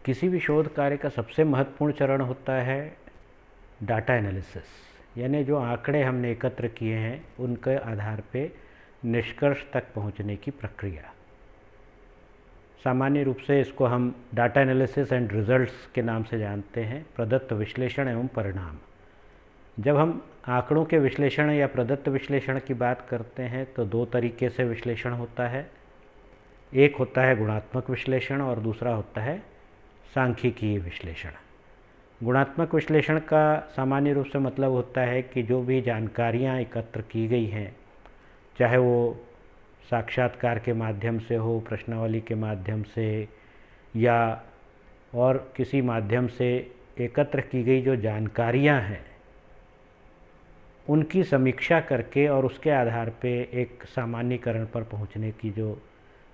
किसी भी शोध कार्य का सबसे महत्वपूर्ण चरण होता है डाटा एनालिसिस, यानी जो आंकड़े हमने एकत्र किए हैं उनके आधार पे निष्कर्ष तक पहुंचने की प्रक्रिया। सामान्य रूप से इसको हम डाटा एनालिसिस एंड रिजल्ट्स के नाम से जानते हैं, प्रदत्त विश्लेषण एवं परिणाम। जब हम आंकड़ों के विश्लेषण या प्रदत्त विश्लेषण की बात करते हैं तो दो तरीके से विश्लेषण होता है। एक होता है गुणात्मक विश्लेषण और दूसरा होता है सांख्यिकीय विश्लेषण। गुणात्मक विश्लेषण का सामान्य रूप से मतलब होता है कि जो भी जानकारियाँ एकत्र की गई हैं, चाहे वो साक्षात्कार के माध्यम से हो, प्रश्नावली के माध्यम से या और किसी माध्यम से एकत्र की गई जो जानकारियाँ हैं उनकी समीक्षा करके और उसके आधार पे एक सामान्यीकरण पर पहुंचने की जो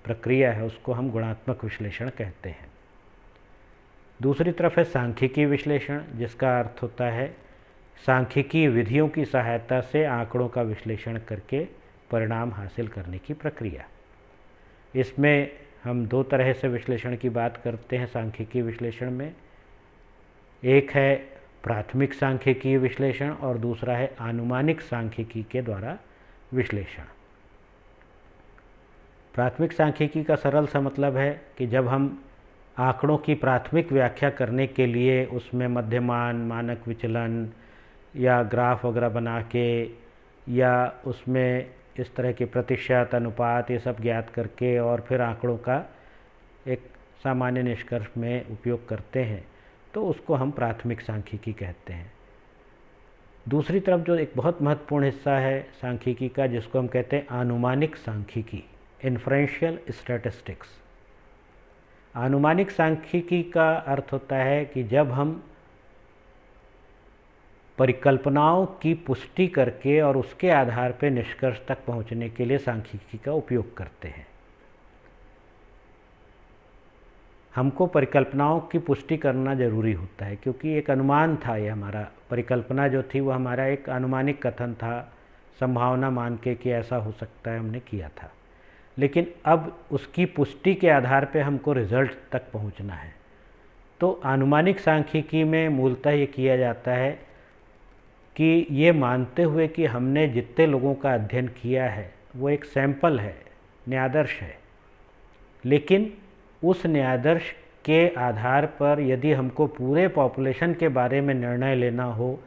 प्रक्रिया है उसको हम गुणात्मक विश्लेषण कहते हैं। दूसरी तरफ है सांख्यिकीय विश्लेषण, जिसका अर्थ होता है सांख्यिकीय विधियों की सहायता से आंकड़ों का विश्लेषण करके परिणाम हासिल करने की प्रक्रिया। इसमें हम दो तरह से विश्लेषण की बात करते हैं सांख्यिकीय विश्लेषण में। एक है प्राथमिक सांख्यिकीय विश्लेषण और दूसरा है आनुमानिक सांख्यिकी के द्वारा विश्लेषण। प्राथमिक सांख्यिकी का सरल सा मतलब है कि जब हम आंकड़ों की प्राथमिक व्याख्या करने के लिए उसमें मध्यमान, मानक विचलन या ग्राफ वगैरह बना के या उसमें इस तरह के प्रतिशत, अनुपात ये सब ज्ञात करके और फिर आंकड़ों का एक सामान्य निष्कर्ष में उपयोग करते हैं तो उसको हम प्राथमिक सांख्यिकी कहते हैं। दूसरी तरफ जो एक बहुत महत्वपूर्ण हिस्सा है सांख्यिकी का, जिसको हम कहते हैं आनुमानिक सांख्यिकी, इन्फरेंशियल स्टैटिस्टिक्स। आनुमानिक सांख्यिकी का अर्थ होता है कि जब हम परिकल्पनाओं की पुष्टि करके और उसके आधार पर निष्कर्ष तक पहुंचने के लिए सांख्यिकी का उपयोग करते हैं। हमको परिकल्पनाओं की पुष्टि करना जरूरी होता है क्योंकि एक अनुमान था, ये हमारा परिकल्पना जो थी वो हमारा एक अनुमानिक कथन था, संभावना मान के कि ऐसा हो सकता है, हमने किया था। लेकिन अब उसकी पुष्टि के आधार पे हमको रिजल्ट तक पहुंचना है। तो आनुमानिक सांख्यिकी में मूलतः ये किया जाता है कि ये मानते हुए कि हमने जितने लोगों का अध्ययन किया है वो एक सैंपल है, न्यायादर्श है, लेकिन उस न्यायादर्श के आधार पर यदि हमको पूरे पॉपुलेशन के बारे में निर्णय लेना हो